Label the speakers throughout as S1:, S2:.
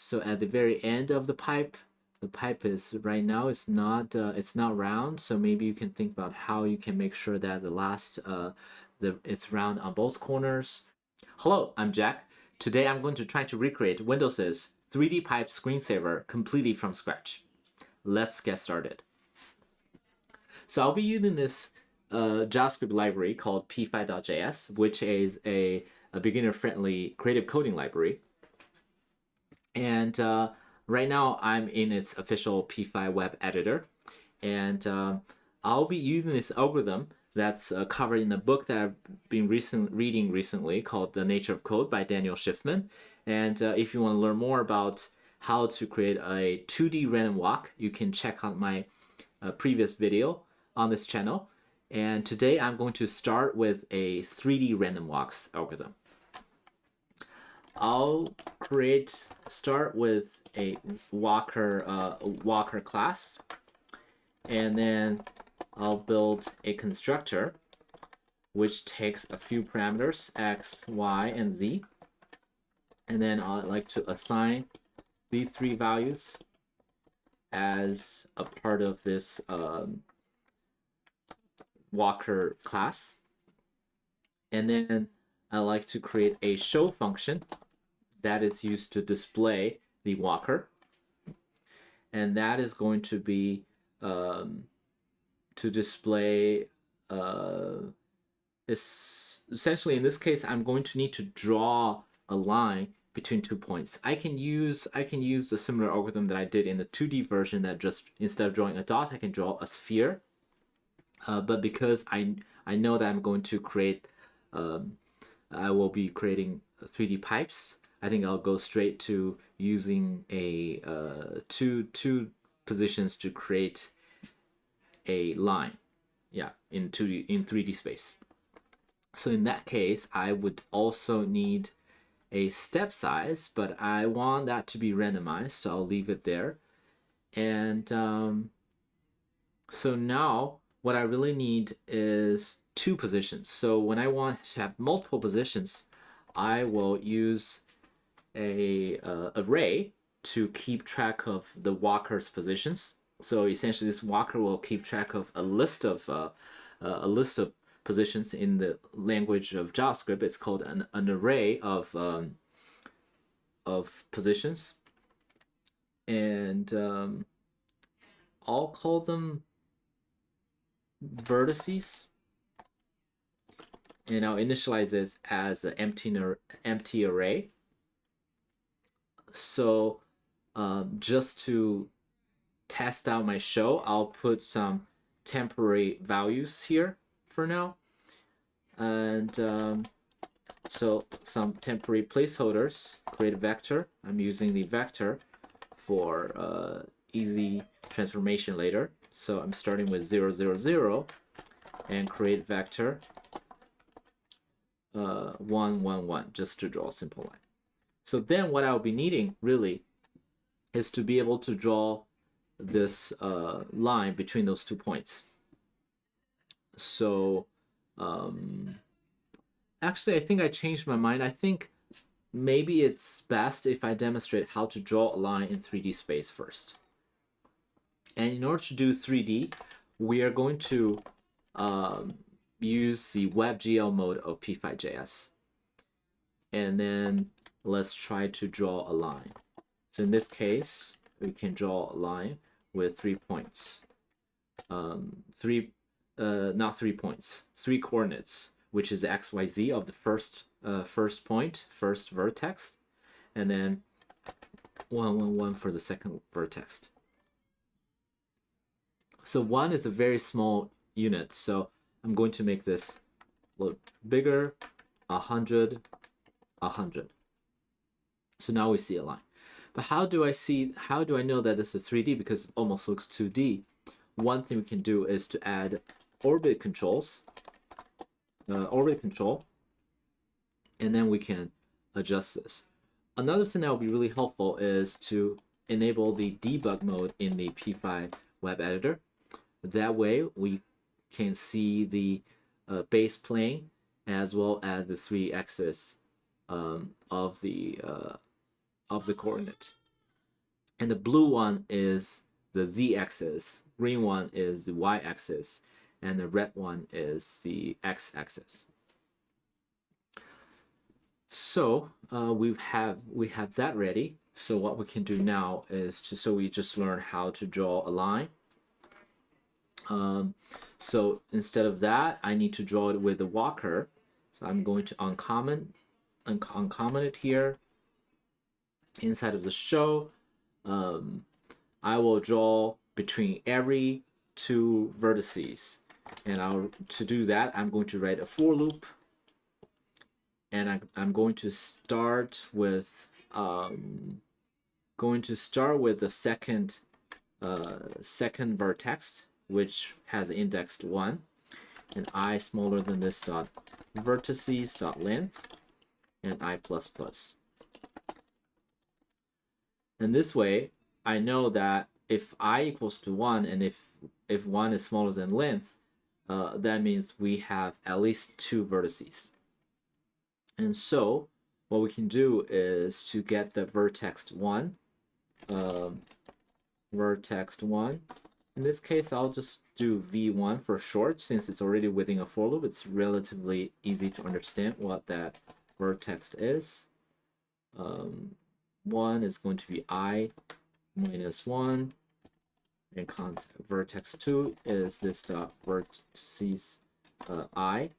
S1: So at the very end of the pipe is right now it's not round. So maybe you can think about how you can make sure that the last it's round on both corners. Hello, I'm Jack. Today I'm going to try to recreate Windows's 3D pipe screensaver completely from scratch. Let's get started. So I'll be using this JavaScript library called p5.js, which is a beginner-friendly creative coding library. And right now I'm in its official P5 web editor. And I'll be using this algorithm that's covered in a book that I've been reading recently called The Nature of Code by Daniel Schiffman. And if you want to learn more about how to create a 2D random walk, you can check out my previous video on this channel. And today I'm going to start with a 3D random walks algorithm. I'll start with a walker class, and then I'll build a constructor which takes a few parameters, x, y, and z. And then I'd like to assign these three values as a part of this walker class. And then I like to create a show function that is used to display the walker. And that is going to be to display essentially in this case I'm going to need to draw a line between 2 points. I can use a similar algorithm that I did in the 2D version, that just instead of drawing a dot I can draw a sphere. But because I know that I'm going to create I will be creating 3D pipes, I think I'll go straight to using a two positions to create a line, in 3D space. So in that case, I would also need a step size, but I want that to be randomized, so I'll leave it there. And so now what I really need is 2 positions. So when I want to have multiple positions, I will use a array to keep track of the walker's positions. So essentially, this walker will keep track of a list of positions in the language of JavaScript. It's called an array of positions, and I'll call them vertices, and I'll initialize this as an empty array. So just to test out my show, I'll put some temporary values here for now, and so some temporary placeholders. Create a vector. I'm using the vector for easy transformation later. So I'm starting with 0, 0, 0, and create vector 1, 1, 1, just to draw a simple line. So then what I'll be needing really is to be able to draw this line between those 2 points. So actually, I think I changed my mind. I think maybe it's best if I demonstrate how to draw a line in 3D space first. And in order to do 3D, we are going to use the WebGL mode of P5.js. And then let's try to draw a line. So in this case, we can draw a line with 3 points. Not 3 points, 3 coordinates, which is x, y, z of the first point, first vertex, and then 1, 1, 1 for the second vertex. So 1 is a very small unit, so I'm going to make this look bigger. 100, 100. So now we see a line. But how do I know that this is 3D? Because it almost looks 2D. One thing we can do is to add orbit control, and then we can adjust this. Another thing that will be really helpful is to enable the debug mode in the P5 web editor. That way we can see the base plane as well as the 3 axis of the coordinate. and the blue one is the z-axis, green one is the y-axis, and the red one is the x-axis. So we have that ready. So what we can do now is we just learn how to draw a line. So instead of that, I need to draw it with the walker. So I'm going to uncommon it here. Inside of the show, I will draw between every two vertices, and to do that, I'm going to write a for loop, and I'm going to start with the second vertex, which has indexed 1, and I smaller than this dot vertices dot length, and I plus plus. And this way, I know that if I equals to 1, and if 1 is smaller than length, that means we have at least 2 vertices. And so what we can do is to get the vertex 1, in this case I'll just do v1 for short, since it's already within a for loop. It's relatively easy to understand what that vertex is. 1 is going to be I minus 1, and vertex 2 is this dot vertices I.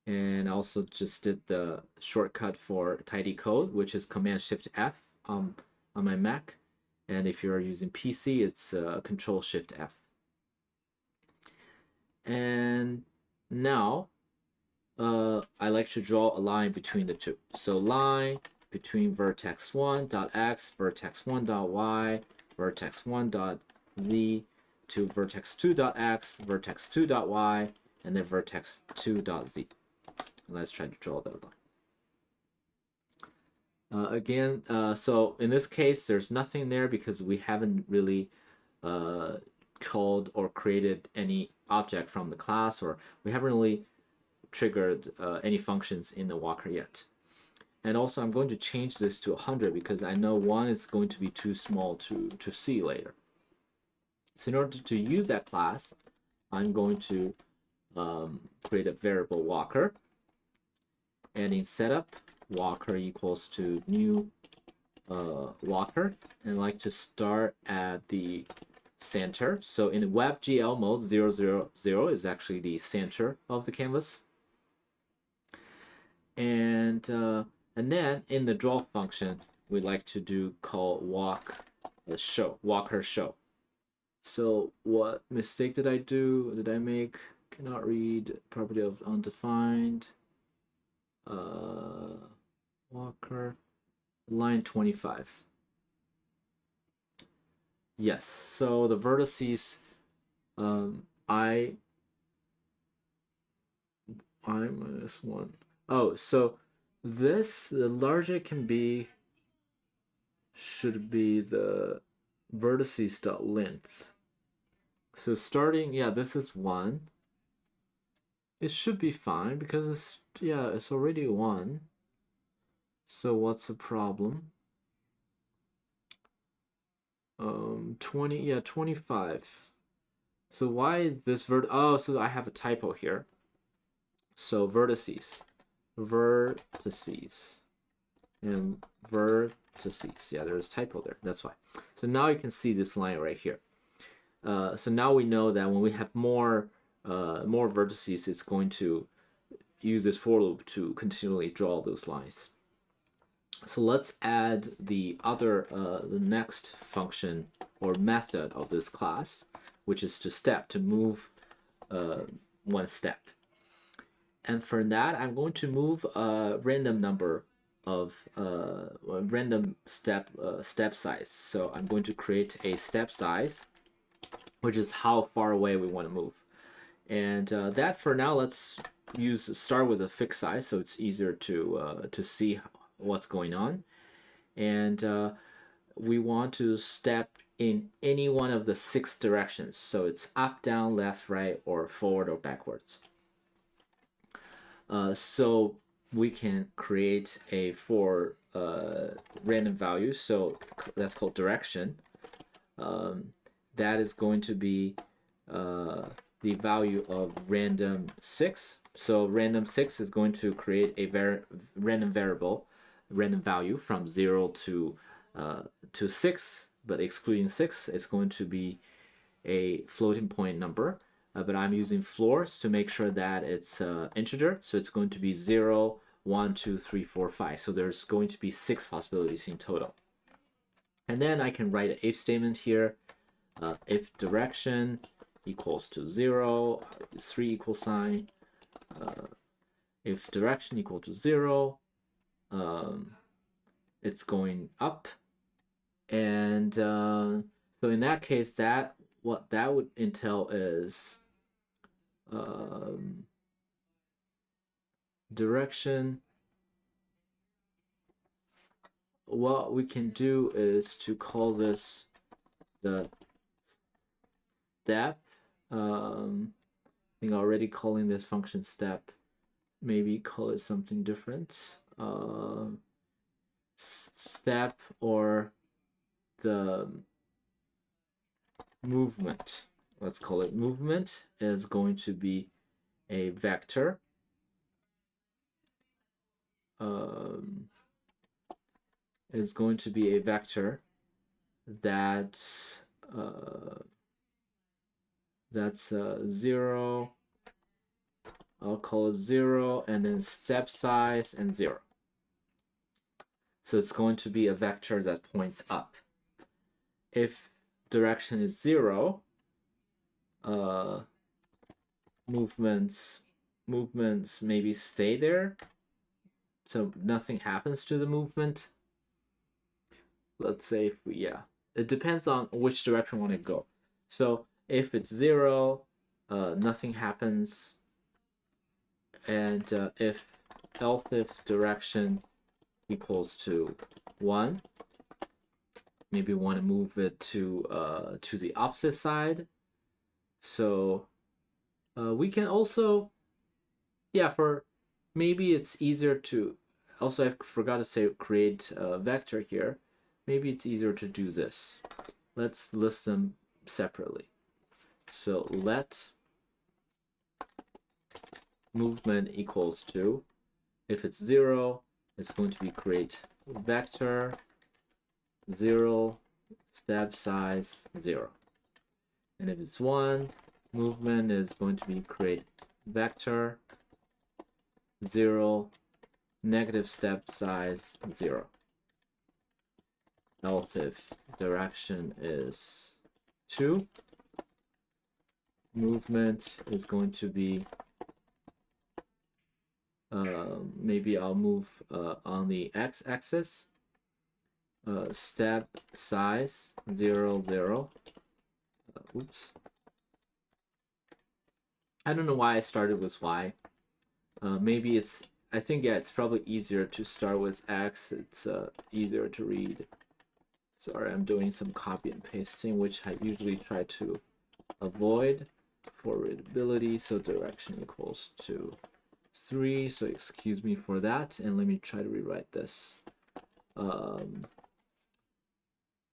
S1: And I also just did the shortcut for tidy code, which is Command Shift F on my Mac, and if you're using PC, it's Control Shift F. And now I like to draw a line between the two. So line between vertex 1 dot x, vertex 1 dot y, vertex 1 dot z, to vertex 2 dot x, vertex 2 dot y, and then vertex 2 dot z. Let's try to draw that line. Again, so in this case, there's nothing there because we haven't really called or created any object from the class, or we haven't really triggered any functions in the walker yet. And also, I'm going to change this to 100 because I know 1 is going to be too small to see later. So in order to use that class, I'm going to create a variable walker. And in setup, walker equals to new walker, and I like to start at the center. So in the WebGL mode, 0, 0, 0 is actually the center of the canvas. And then in the draw function, we like to call walker show. So what mistake did I do? Did I make? Cannot read property of undefined. Walker, line 25. Yes, so the vertices, I minus 1. Oh, so this, the larger it can be, should be the vertices dot length. So starting, yeah, this is 1. It should be fine because it's already 1. So what's the problem? 20, 25. So why is this oh, so I have a typo here. So vertices, and vertices. Yeah, there's a typo there. That's why. So now you can see this line right here. So now we know that when we have more vertices, it's going to use this for loop to continually draw those lines. So let's add the next function or method of this class, which is to move one step. And for that, I'm going to move a random number of random step size. So I'm going to create a step size, which is how far away we want to move. And that for now, let's start with a fixed size, so it's easier to see what's going on. And we want to step in any one of the 6 directions, so it's up, down, left, right, or forward or backwards. So we can create a for random value. So that's called direction. That is going to be the value of random 6. So random 6 is going to create a random variable, random value from 0 to 6, but excluding 6 is going to be a floating point number. But I'm using floors to make sure that it's integer. So it's going to be 0, 1, 2, 3, 4, 5. So there's going to be 6 possibilities in total. And then I can write an if statement here. If direction equals to 0, 3 equal sign. If direction equal to 0, it's going up. And so in that case, what that would entail is direction. What we can do is to call this the step. I think already calling this function step. Maybe call it something different. Step or the movement. Let's call it movement is going to be a vector. Is going to be a vector that's 0. I'll call it 0, and then step size and 0. So it's going to be a vector that points up. If direction is 0, movements maybe stay there, so nothing happens to the movement. Let's say if we, it depends on which direction we want to go. So if it's 0, nothing happens. And else if direction equals to 1, maybe we want to move it to the opposite side. So we can also, for maybe it's easier to, also I forgot to say create a vector here. Maybe it's easier to do this. Let's list them separately. So let movement equals to, if it's 0, it's going to be create vector 0, step size 0. And if it's 1, movement is going to be create vector 0, negative step size 0. Else if direction is 2, movement is going to be maybe I'll move on the x-axis, step size 0, 0. Oops. I don't know why I started with y. Maybe it's, I think, it's probably easier to start with x. It's easier to read. Sorry, I'm doing some copy and pasting, which I usually try to avoid for readability. So direction equals to 3, so excuse me for that, and let me try to rewrite this.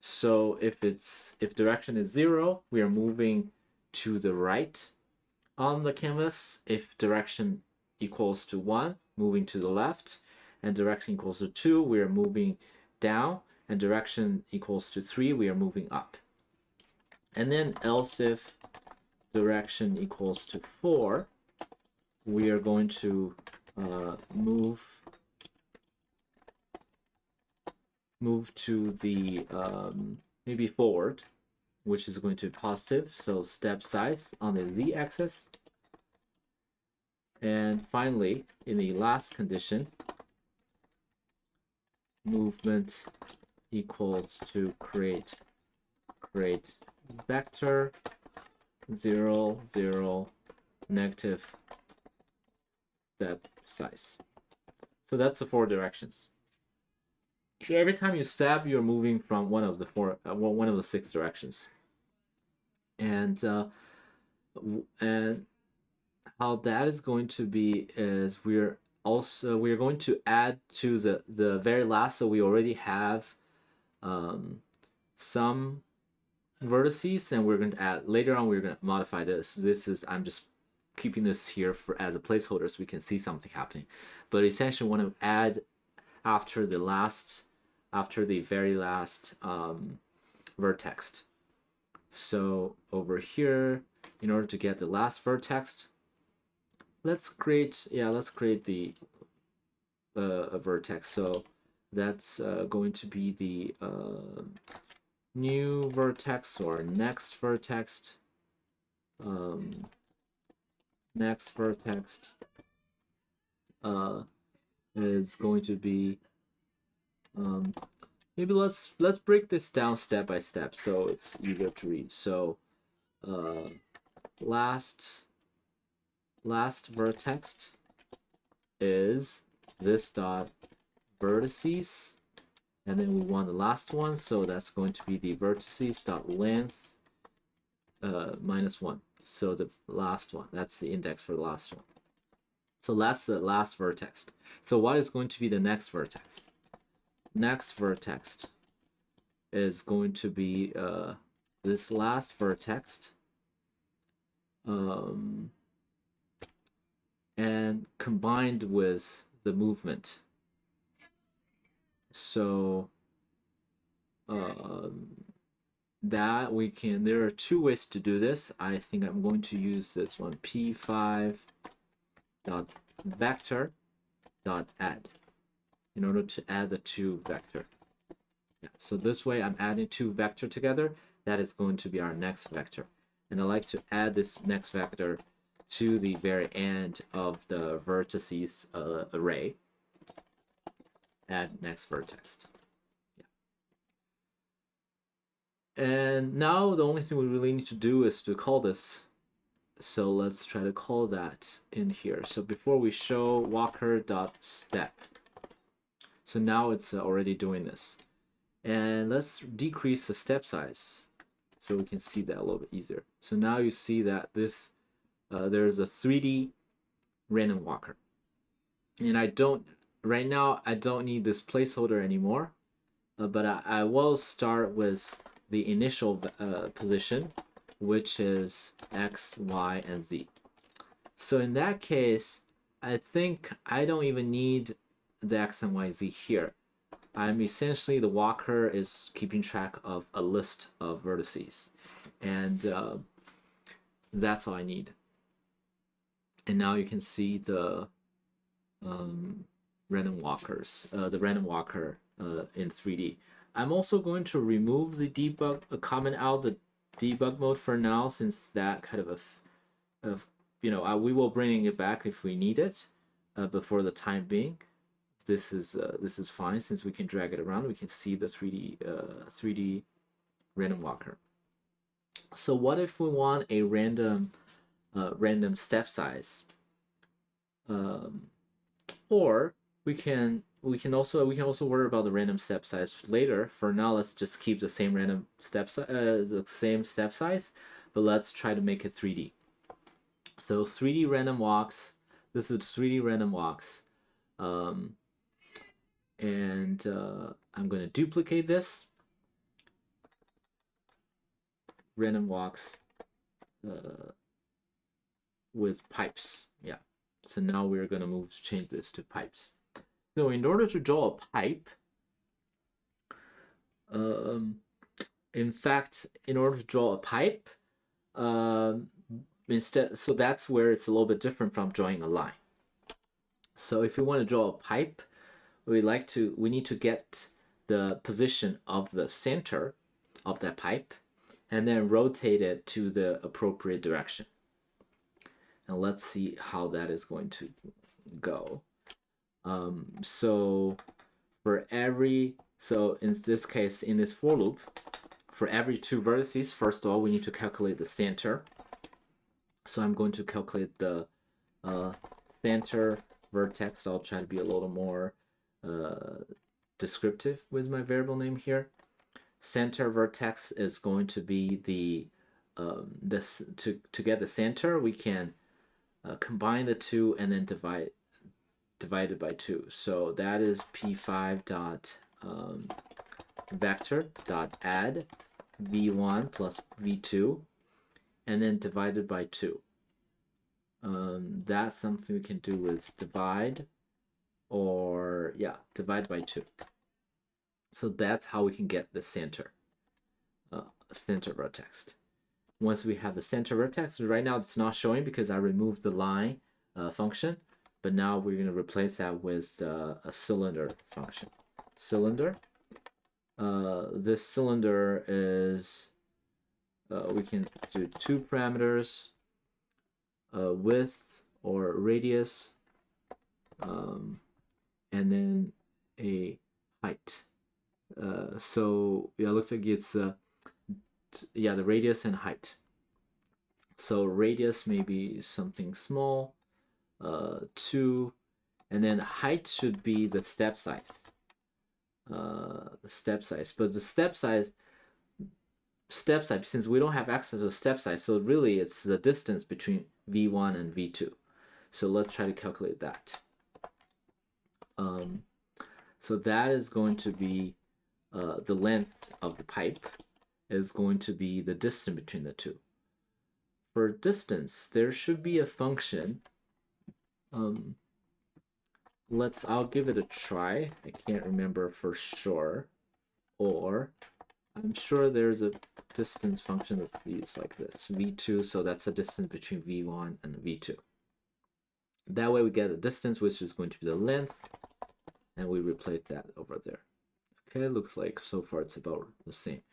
S1: So if direction is 0, we are moving to the right on the canvas. If direction equals to 1, moving to the left, and direction equals to 2, we are moving down, and direction equals to 3, we are moving up. And then else if direction equals to 4, we are going to move to the maybe forward, which is going to be positive, so step size on the z-axis. And finally, in the last condition, movement equals to create vector 0, 0, negative step size. So that's the 4 directions. So every time you step, you're moving from one of the 6 directions. And how that is going to be is we're also we're going to add to the very last, so we already have some vertices, and we're going to add later on. We're going to modify this. I'm just keeping this here for as a placeholder so we can see something happening. But essentially, want to add after the very last vertex. So over here, in order to get the last vertex, let's create the a vertex. So that's going to be the new vertex or next vertex. Next vertex is going to be maybe let's break this down step by step so it's easier to read. So last vertex is this dot vertices, and then we want the last one, so that's going to be the vertices dot length -1. So the last one, that's the index for the last one. So that's the last vertex. So what is going to be the next vertex? Next vertex is going to be this last vertex, and combined with the movement. So that we can, there are two ways to do this. I think I'm going to use this one, p5 dot vector dot add, in order to add the two vector. Yeah, so this way I'm adding two vector together. That is going to be our next vector, and I like to add this next vector to the very end of the vertices array. Add next vertex. And now the only thing we really need to do is to call this. So let's try to call that in here. So before we show walker.step. So now it's already doing this. And let's decrease the step size so we can see that a little bit easier. So now you see that this there's a 3D random walker. And right now I don't need this placeholder anymore, but I will start with the initial position, which is X, Y, and Z. So in that case, I think I don't even need the X and Y, Z here. I'm essentially, the walker is keeping track of a list of vertices, and that's all I need. And now you can see the random walkers, the random walker in 3D. I'm also going to remove the debug, comment out the debug mode for now, since that kind of we will bring it back if we need it, but for the time being, this is fine, since we can drag it around. We can see the 3D random walker. So what if we want a random step size? Or we can also worry about the random step size later. For now, let's just keep the same random step size, but let's try to make it 3D. So 3D random walks. This is 3D random walks, and I'm going to duplicate this. Random walks with pipes. Yeah. So now we're going to change this to pipes. So in order to draw a pipe, in fact, in order to draw a pipe, so that's where it's a little bit different from drawing a line. So if we want to draw a pipe, we need to get the position of the center of that pipe, and then rotate it to the appropriate direction. And let's see how that is going to go. So in this case, in this for loop, for every two vertices, first of all, we need to calculate the center. So I'm going to calculate the center vertex. I'll try to be a little more descriptive with my variable name here. Center vertex is going to be the to get the center, we can combine the two and then divide divided by 2. So that is p5 dot vector dot add v1 plus v2, and then divided by 2. That's something we can do with divide, or yeah, divide by 2. So that's how we can get the center vertex. Once we have the center vertex, right now it's not showing because I removed the line function, but now we're going to replace that with a cylinder function. Cylinder. This cylinder is, we can do 2 parameters, width or radius, and then a height. So yeah, it looks like it's yeah, the radius and height. So radius may be something small, 2, and then height should be the step size. But the step size, since we don't have access to step size, so really it's the distance between v1 and v2. So let's try to calculate that. So that is going to be the length of the pipe is going to be the distance between the two. For distance, there should be a function. I'll give it a try. I can't remember for sure. Or I'm sure there's a distance function that reads like this, v2, so that's the distance between v1 and v2. That way we get a distance, which is going to be the length, and we replace that over there. Okay, looks like so far it's about the same.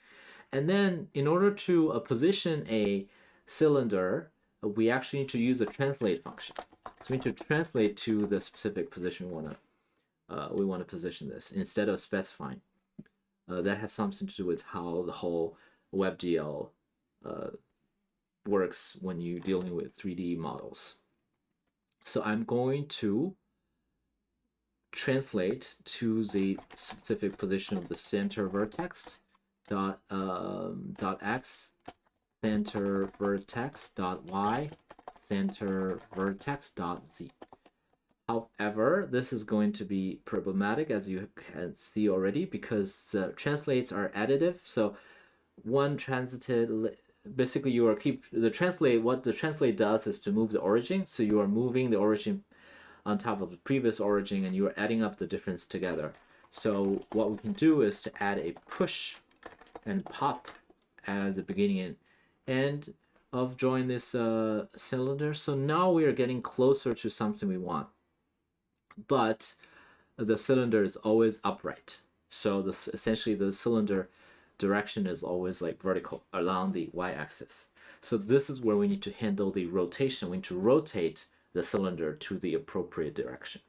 S1: And then in order to position a cylinder, we actually need to use a translate function. So we need to translate to the specific position we want to position this instead of specifying. That has something to do with how the whole WebGL works when you're dealing with 3D models. So I'm going to translate to the specific position of the center vertex dot x, center vertex dot y, center vertex dot z. However, this is going to be problematic, as you can see already, because translates are additive. So one transited, basically you are what the translate does is to move the origin. So you are moving the origin on top of the previous origin, and you are adding up the difference together. So what we can do is to add a push and pop at the beginning and end of drawing this cylinder. So now we are getting closer to something we want, but the cylinder is always upright. So essentially the cylinder direction is always like vertical along the y-axis. So this is where we need to handle the rotation. We need to rotate the cylinder to the appropriate direction.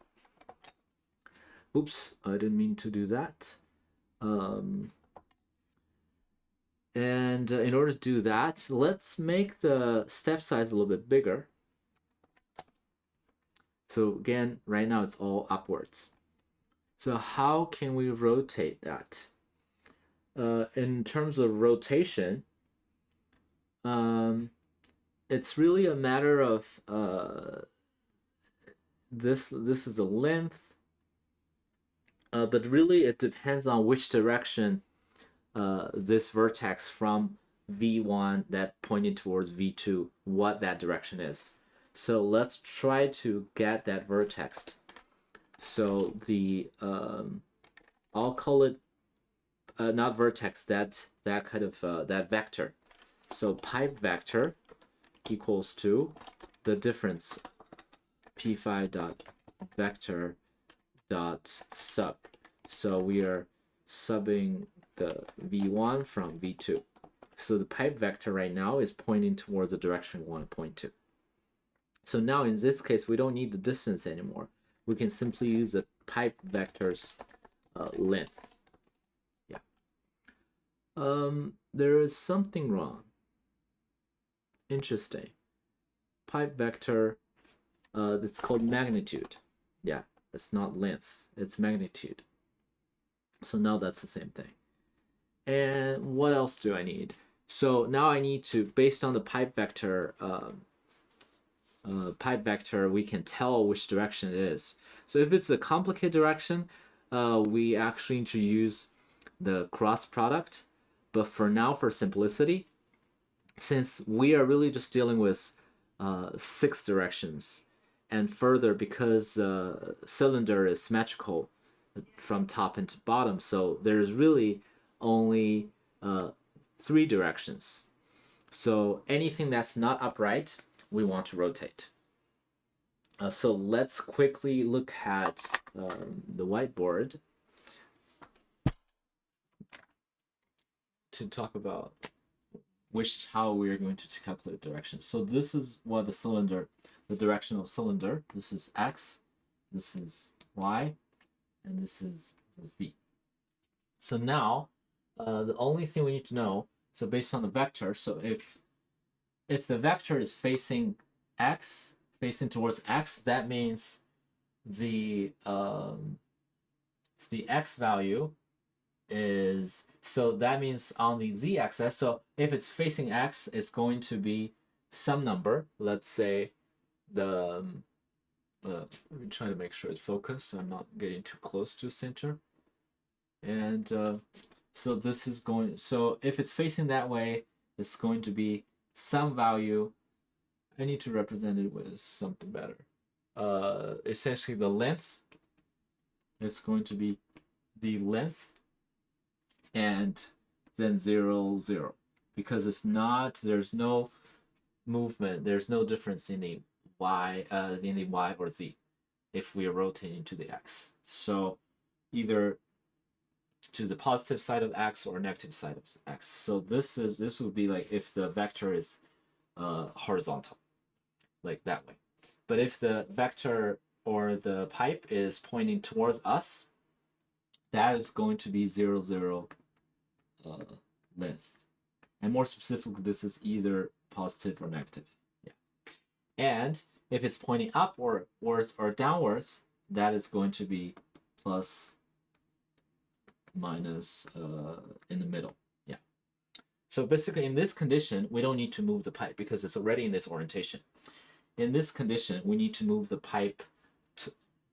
S1: Oops, I didn't mean to do that. And in order to do that, let's make the step size a little bit bigger. So again, right now it's all upwards. So how can we rotate that? In terms of rotation, it's really a matter of this is a length, but really it depends on which direction this vertex from v1 that pointed towards v2, what that direction is. So let's try to get that vertex. So the I'll call it not vertex, that kind of that vector. So pipe vector equals to the difference p5 dot vector dot sub. So we are subbing the v1 from v2. So the pipe vector right now is pointing towards the direction we want to point to. So now in this case, we don't need the distance anymore. We can simply use the pipe vector's length. Yeah. There is something wrong. Interesting. Pipe vector, it's called magnitude. Yeah, it's not length, it's magnitude. So now that's the same thing. And what else do I need? So now I need to, based on the pipe vector pipe vector, we can tell which direction it is. So if it's a complicated direction, we actually need to use the cross product. But for now, for simplicity, since we are really just dealing with 6 directions, and further because cylinder is symmetrical from top and to bottom, so there's really only 3 directions. So anything that's not upright, we want to rotate. So let's quickly look at the whiteboard to talk about how we're going to calculate direction. So this is what the direction of cylinder. This is x, this is y, and this is z. So now, the only thing we need to know, so based on the vector, so if the vector is facing x, facing towards x, that means the x value is, so that means on the z-axis, so if it's facing x, it's going to be some number. Let's say the let me try to make sure it's focused so I'm not getting too close to the center. And so this is going, so if it's facing that way, it's going to be some value. I need to represent it with something better. Essentially the length, it's going to be the length and then 0, 0, because it's not, there's no movement, there's no difference in the y or z if we are rotating to the x. So either to the positive side of x or negative side of x. So this would be like if the vector is horizontal, like that way. But if the vector or the pipe is pointing towards us, that is going to be 0, 0 length. And more specifically, this is either positive or negative. Yeah. And if it's pointing upwards or downwards, that is going to be plus, minus, in the middle. Yeah. So basically, in this condition, we don't need to move the pipe because it's already in this orientation. In this condition, we need to move the pipe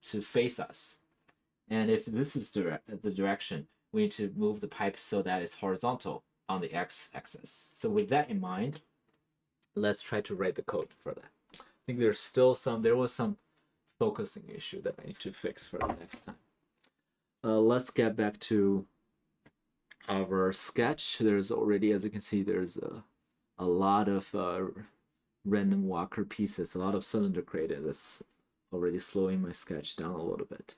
S1: to face us. And if this is the direction, we need to move the pipe so that it's horizontal on the x-axis. So with that in mind, let's try to write the code for that. I think there was some focusing issue that I need to fix for the next time. Let's get back to our sketch. There's already, as you can see, there's a lot of random walker pieces, a lot of cylinder created. That's already slowing my sketch down a little bit.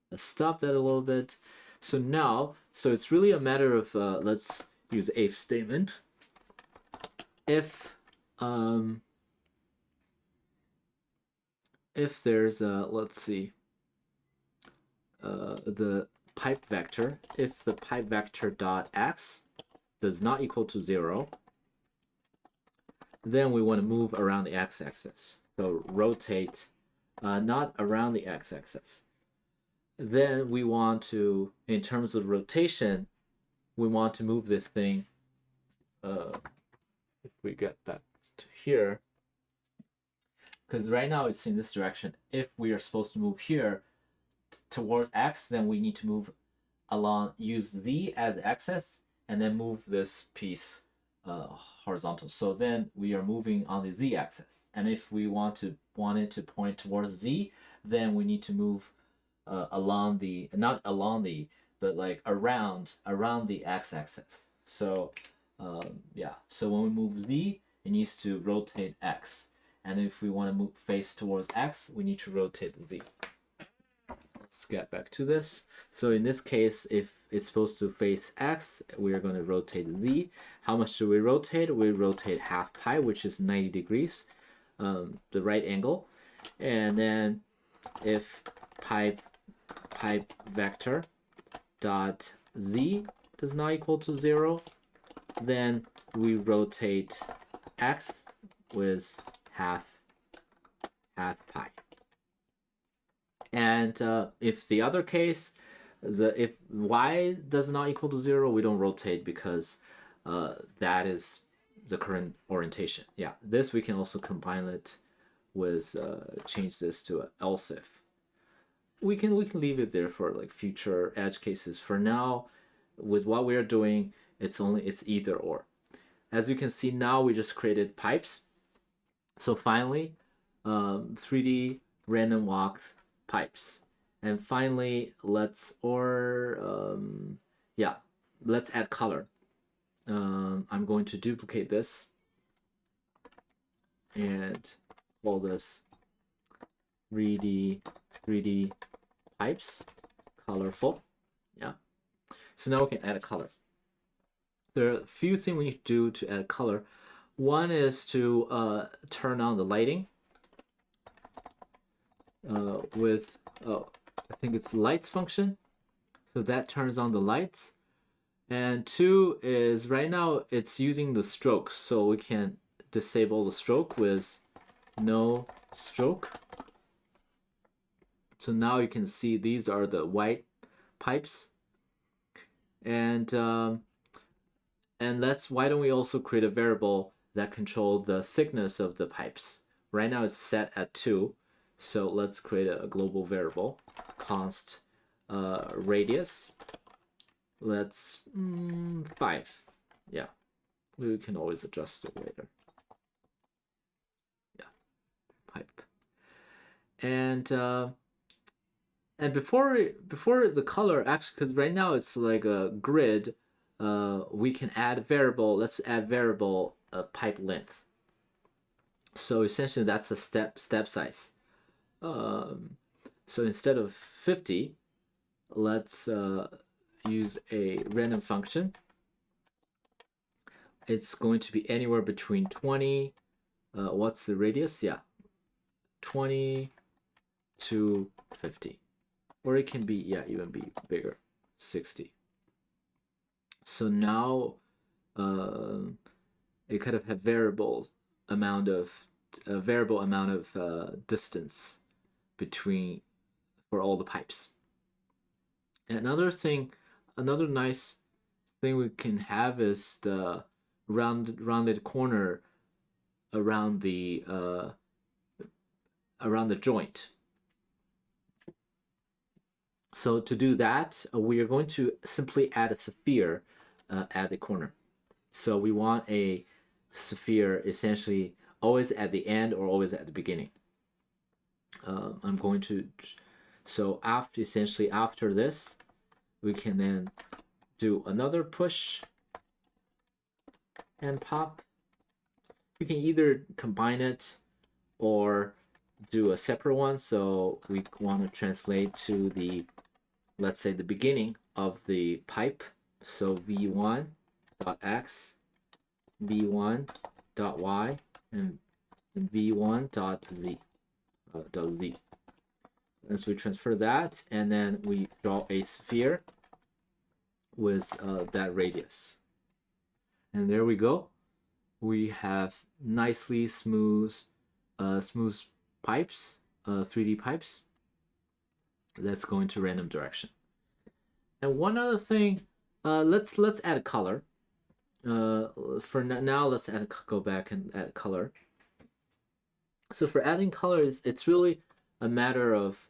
S1: Let's stop that a little bit. So now, so it's really a matter of, let's use if statement. If there's a, let's see, the pipe vector, if the pipe vector dot x does not equal to 0, then we want to move around the x-axis. So rotate, not around the x-axis. Then we want to, in terms of rotation, we want to move this thing, if we get back to here, because right now it's in this direction. If we are supposed to move here towards x, then we need to move along, use z as axis, and then move this piece horizontal. So then we are moving on the z-axis. And if we want it to point towards z, then we need to move along the, not along the, but like around the x-axis. So yeah, so when we move z, it needs to rotate x. And if we want to move face towards x, we need to rotate z. Let's get back to this. So in this case, if it's supposed to face x, we are going to rotate z. How much do we rotate? We rotate half pi, which is 90 degrees, the right angle. And then if pipe vector dot z does not equal to 0, then we rotate x with half pi. And if the other case, if y does not equal to 0, we don't rotate because that is the current orientation. Yeah, this we can also combine it with change this to else if. We can leave it there for like future edge cases. For now, with what we are doing, it's either or. As you can see now, we just created pipes. So finally, 3D random walks pipes. And finally, let's add color. I'm going to duplicate this and call this 3D pipes colorful. Yeah. So now we can add a color. There are a few things we need to do to add color. One is to turn on the lighting with I think it's lights function. So that turns on the lights. And two is right now it's using the strokes, so we can disable the stroke with no stroke. So now you can see these are the white pipes. And why don't we also create a variable that controls the thickness of the pipes. Right now it's set at 2, so let's create a global variable, const radius. Let's 5. Yeah, we can always adjust it later. Yeah, pipe. And before the color, actually, because right now it's like a grid, we can add a variable. Let's add variable pipe length. So essentially that's a step size. So instead of 50, let's use a random function. It's going to be anywhere between 20, what's the radius? Yeah, 20 to 50. Or it can be, yeah, even be bigger, 60. So now it kind of have variable amount of distance between for all the pipes. And another nice thing we can have is the rounded corner around the joint. So to do that, we are going to simply add a sphere at the corner. So we want a sphere essentially always at the end or always at the beginning. I'm going to, so after this, we can then do another push and pop. We can either combine it or do a separate one. So we want to translate to the, let's say, the beginning of the pipe. So v1.x, v1.y, and v1.z. As we transfer that, and then we draw a sphere with that radius. And there we go. We have nicely smooth pipes, 3D pipes. That's going to random direction. And one other thing, let's add a color. For now, let's go back and add color. So for adding colors, it's really a matter of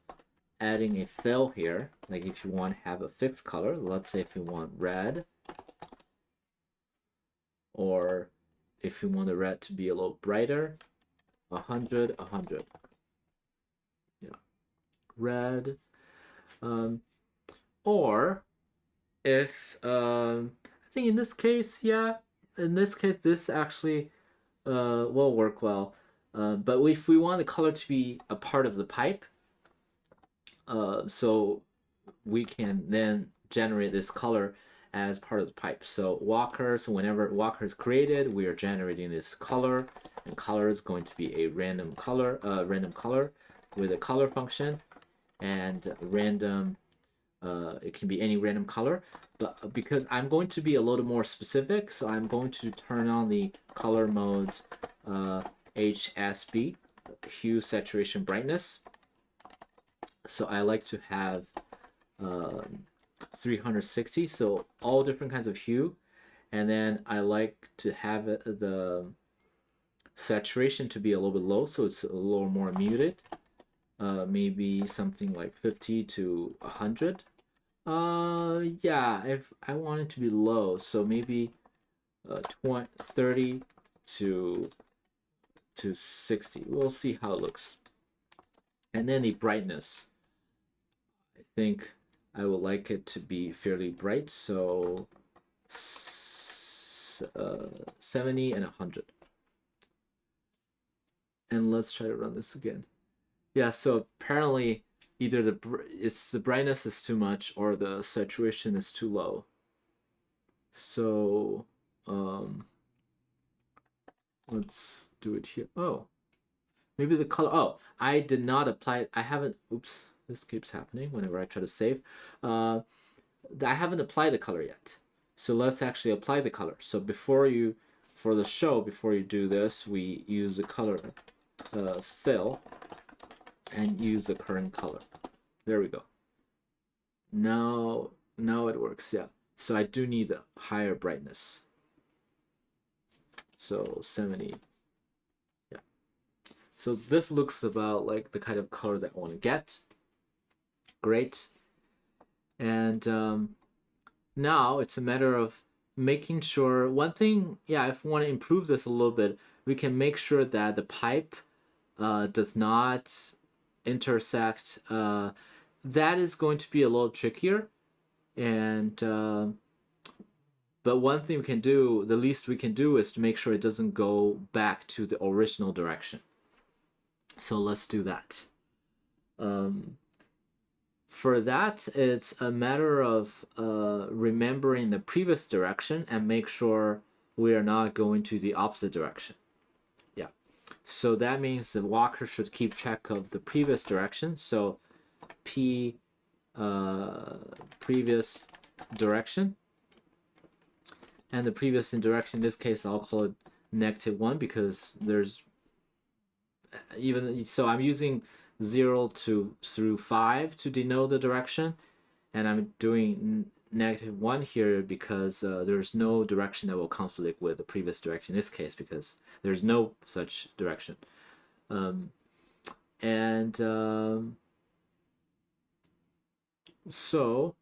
S1: adding a fill here. Like if you want to have a fixed color, let's say if you want red, or if you want the red to be a little brighter, 100, 100. Yeah, red. Or if I think in this case, yeah, in this case, this actually will work well. But if we want the color to be a part of the pipe, so we can then generate this color as part of the pipe. So walker, so whenever walker is created, we are generating this color, and color is going to be a random color with a color function, and random, it can be any random color. But because I'm going to be a little more specific, so I'm going to turn on the color mode HSB, hue, saturation, brightness. So I like to have 360, so all different kinds of hue, and then I like to have the saturation to be a little bit low, so it's a little more muted. Maybe something like 50 to 100. Yeah, if I want it to be low, so maybe 30 to 60. We'll see how it looks. And then the brightness. I think I would like it to be fairly bright, so 70 and 100. And let's try to run this again. Yeah, so apparently either the brightness is too much or the saturation is too low. So let's do it here. Oh, maybe the color. Oh, I did not apply. I haven't. Oops, this keeps happening whenever I try to save. I haven't applied the color yet. So let's actually apply the color. So before you, for the show, before you do this, we use the color fill and use the current color. There we go. Now it works. Yeah. So I do need a higher brightness. So 70. Yeah. So this looks about like the kind of color that I want to get. Great. And now it's a matter of making sure one thing. Yeah, if we want to improve this a little bit, we can make sure that the pipe does not intersect. That is going to be a little trickier. And but one thing we can do, the least we can do, is to make sure it doesn't go back to the original direction. So let's do that. For that, it's a matter of remembering the previous direction and make sure we are not going to the opposite direction. Yeah. So that means the walker should keep track of the previous direction. So P previous direction. And the previous direction, in this case, I'll call it -1 because there's even so I'm using 0 through 5 to denote the direction, and I'm doing -1 here because there's no direction that will conflict with the previous direction in this case because there's no such direction. So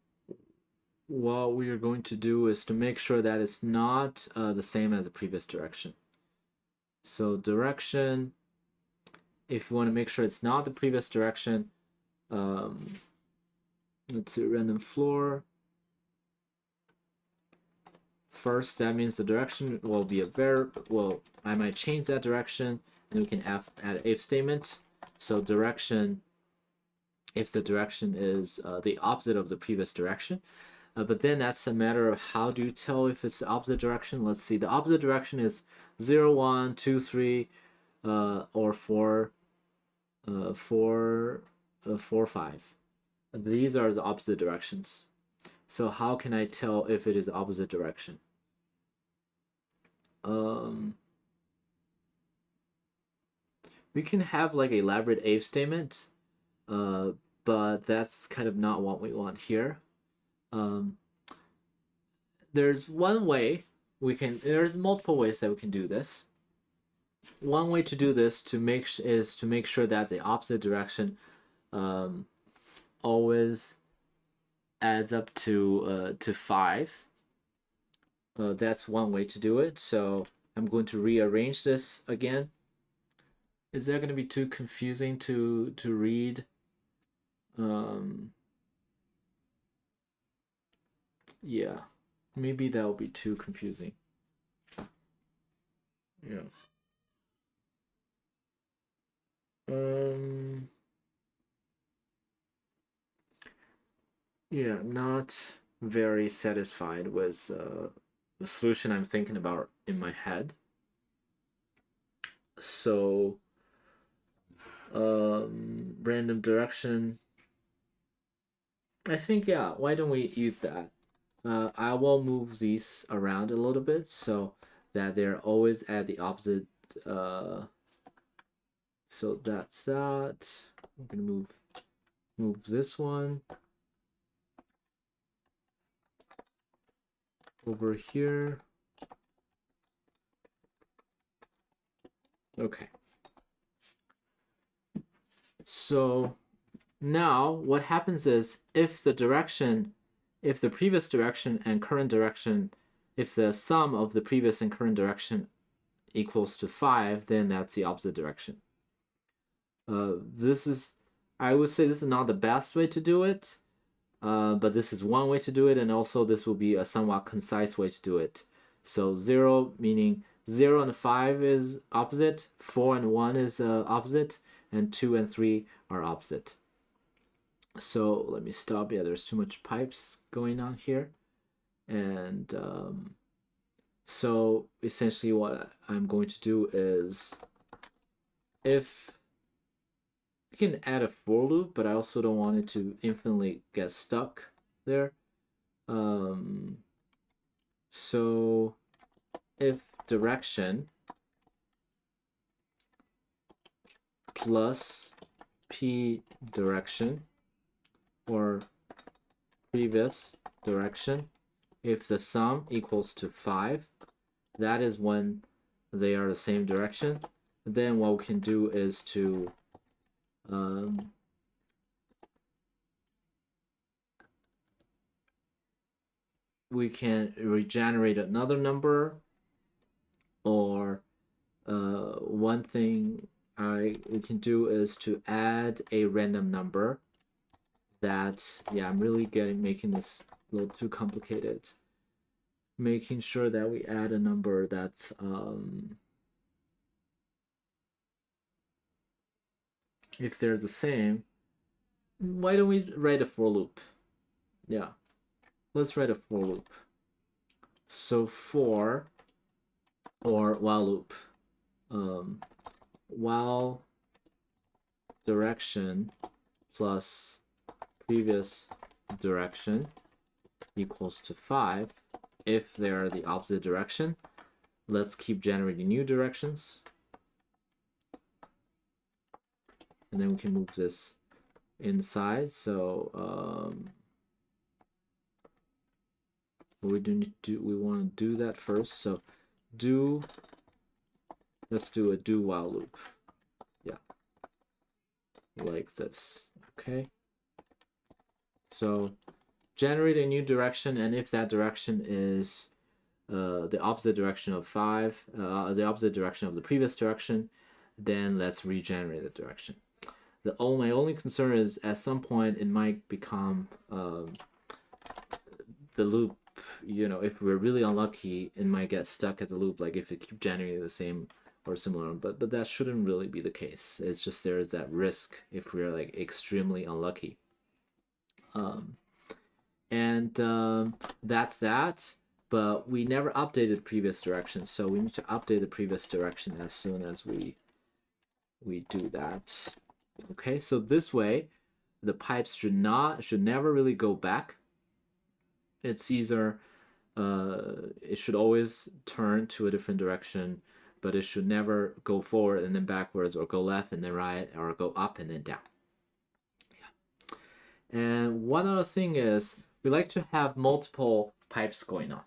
S1: what we are going to do is to make sure that it's not the same as the previous direction. So direction, if you want to make sure it's not the previous direction, let's see, random floor. First, that means the direction will be a variable. Well, I might change that direction, and we can add an if statement. So direction, if the direction is the opposite of the previous direction. But then that's a matter of how do you tell if it's the opposite direction. Let's see, the opposite direction is 0, 1, 2, 3, or 4, 4, 4, 5. These are the opposite directions. So how can I tell if it is the opposite direction? We can have like an elaborate if statement, but that's kind of not what we want here. There's one way we can. There's multiple ways that we can do this. One way to do this is to make sure that the opposite direction always adds up to 5. That's one way to do it. So I'm going to rearrange this again. Is that going to be too confusing to read? Yeah, maybe that will be too confusing. Yeah. Yeah, not very satisfied with the solution I'm thinking about in my head. So, random direction. I think, yeah, why don't we use that? I will move these around a little bit so that they're always at the opposite. So that's that. I'm gonna move this one over here. Okay. So now what happens is if the previous direction and current direction, if the sum of the previous and current direction equals to 5, then that's the opposite direction. This is, I would say this is not the best way to do it, but this is one way to do it, and also this will be a somewhat concise way to do it. So 0 meaning 0 and 5 is opposite, 4 and 1 is opposite, and 2 and 3 are opposite. So let me stop. Yeah, there's too much pipes going on here. And so essentially what I'm going to do is, if I can add a for loop, but I also don't want it to infinitely get stuck there. So if direction plus p direction or previous direction, if the sum equals to 5, that is when they are the same direction. Then what we can do is to we can regenerate another number, or one thing we can do is to add a random number that, yeah, I'm really making this a little too complicated. Making sure that we add a number that's if they're the same. Why don't we write a for loop? Yeah, let's write a for loop. So for, or while loop, while direction plus previous direction equals to 5, if they're the opposite direction. Let's keep generating new directions, and then we can move this inside. So we want to do that first. So let's do a do while loop. Yeah, like this. Okay. So generate a new direction, and if that direction is the opposite direction of 5, the opposite direction of the previous direction, then let's regenerate the direction. My only concern is at some point it might become the loop. If we're really unlucky, it might get stuck at the loop, like if it keeps generating the same or similar. But that shouldn't really be the case. It's just there is that risk if we're like extremely unlucky. That's that. But we never updated previous direction, so we need to update the previous direction as soon as we do that. Okay, so this way the pipes should never really go back. It's either it should always turn to a different direction, but it should never go forward and then backwards, or go left and then right, or go up and then down. Yeah. And one other thing is we like to have multiple pipes going on.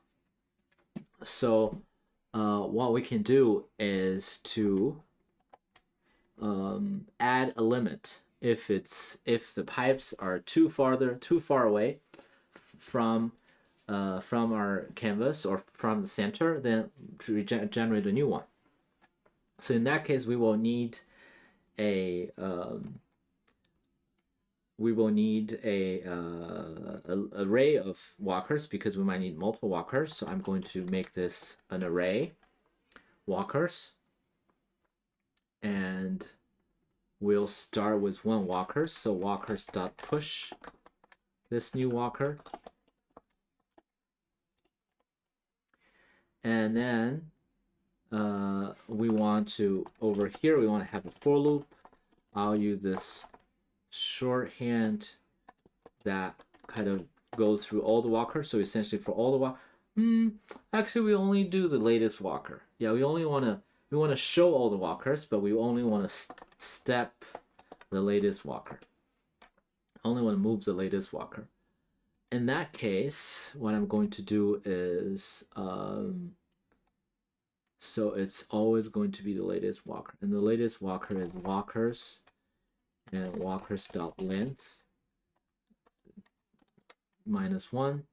S1: So what we can do is to add a limit. If the pipes are too far away from our canvas or from the center, then generate a new one. So in that case, we will need a array of walkers, because we might need multiple walkers. So I'm going to make this an array walkers, and we'll start with one walker. So walkers.push this new walker, and then we want to, over here, we want to have a for loop. I'll use this shorthand that kind of goes through all the walkers. So essentially for all the walkers, actually we only do the latest walker. Yeah, we want to show all the walkers, but we only want to step the latest walker. Only want to move the latest walker. In that case, what I'm going to do is So it's always going to be the latest walker, and the latest walker is walkers and walkers dot length -1,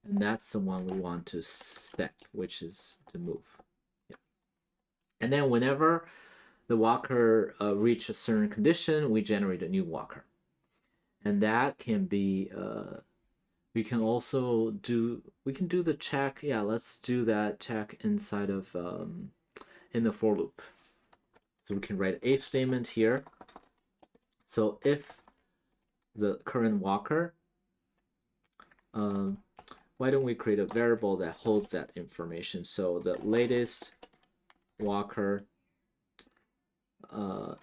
S1: and that's the one we want to step, which is to move. Yeah. And then whenever the walker reach a certain condition, we generate a new walker, and that can be we can also do the check. Yeah, let's do that check inside of in the for loop. So we can write an if statement here. So if the current walker, why don't we create a variable that holds that information? So the latest walker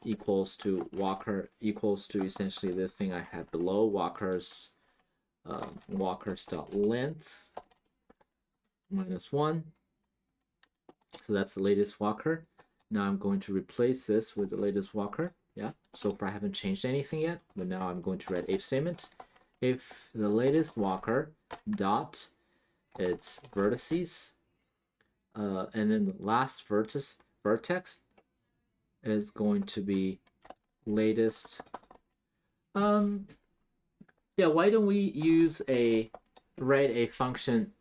S1: equals to walker equals to essentially this thing I had below, walkers walkers.length -1. So that's the latest walker. Now I'm going to replace this with the latest walker. Yeah, so far I haven't changed anything yet, but now I'm going to write if statement. If the latest walker dot its vertices, and then the last vertex is going to be latest. Yeah, why don't we write a function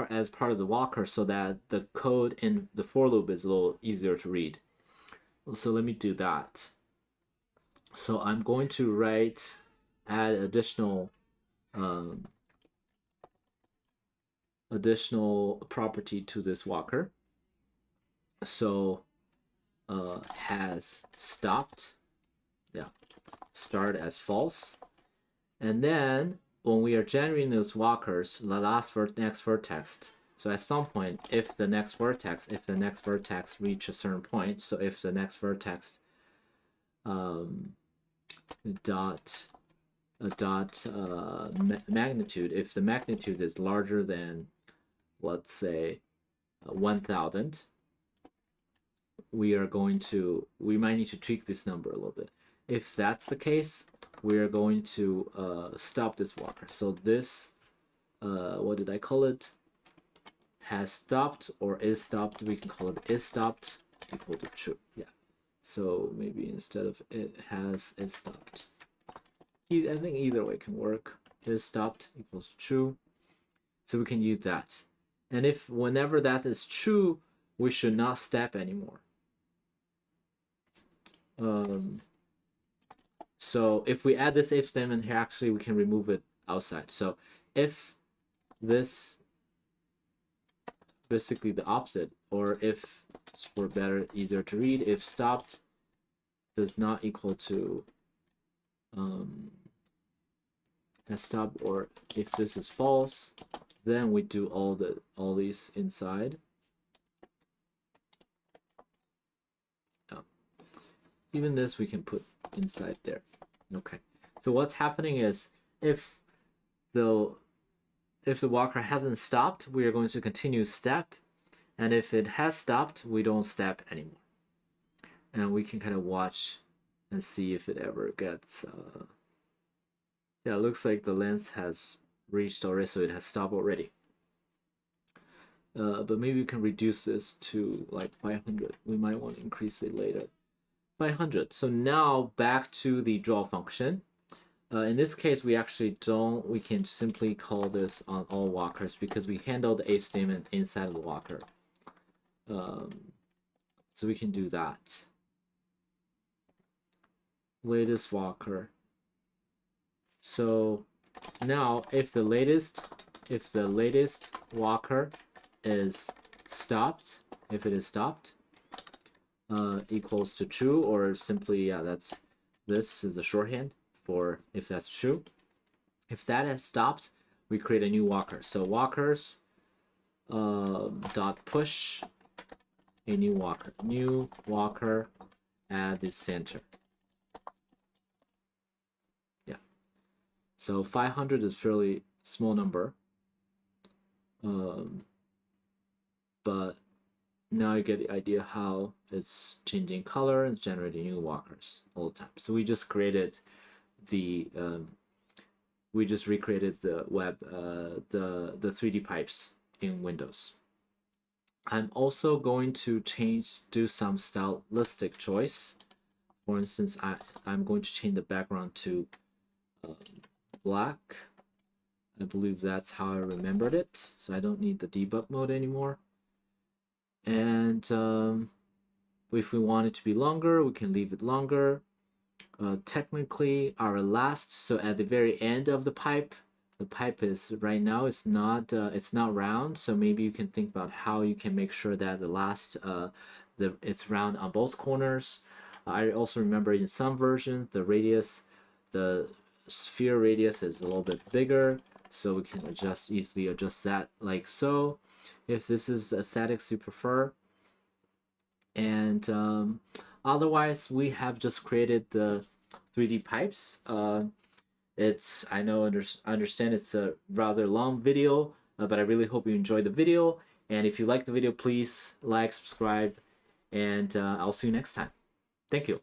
S1: as part of the walker so that the code in the for loop is a little easier to read. So let me do that. So I'm going to add additional property to this walker. So has stopped, yeah, start as false, and then when we are generating those walkers, the next vertex. So at some point, if the next vertex reach a certain point, so if the next vertex magnitude, if the magnitude is larger than, let's say, 1000, we might need to tweak this number a little bit. If that's the case, we are going to stop this walker. So this, what did I call it? Has stopped or is stopped. We can call it is stopped equal to true. Yeah. So maybe instead of it has is stopped. I think either way can work. Is stopped equals true. So we can use that. And if whenever that is true, we should not step anymore. So if we add this if statement here, actually we can remove it outside. So if this, basically the opposite, or if for better, easier to read, if stopped does not equal to stop, or if this is false, then we do all these inside. Even this we can put inside there. Okay. So what's happening is if the walker hasn't stopped, we are going to continue step, and if it has stopped, we don't step anymore. And we can kind of watch and see if it ever gets. Yeah, it looks like the length has reached already, so it has stopped already. But maybe we can reduce this to like 500. We might want to increase it later. 500. So now back to the draw function. In this case, we actually don't, we can simply call this on all walkers because we handle the if statement inside of the walker. So we can do that. Latest walker. So now if the latest walker is stopped, if it is stopped, equals to true, or simply, yeah, this is the shorthand for if that's true. If that has stopped, we create a new walker. So walkers dot push a new walker at the center. Yeah. So 500 is fairly small number, but now you get the idea how it's changing color and generating new walkers all the time. So we just created the we just recreated the web the 3D pipes in Windows. I'm also going to do some stylistic choice. For instance, I'm going to change the background to black. I believe that's how I remembered it, so I don't need the debug mode anymore. And if we want it to be longer, we can leave it longer. Technically, our last, so at the very end of the pipe is right now it's not round, so maybe you can think about how you can make sure that the last it's round on both corners. I also remember in some versions the sphere radius is a little bit bigger, so we can easily adjust that like so, if this is the aesthetics you prefer. And otherwise, we have just created the 3D pipes. I understand it's a rather long video, but I really hope you enjoyed the video. And if you like the video, please like, subscribe, and I'll see you next time. Thank you.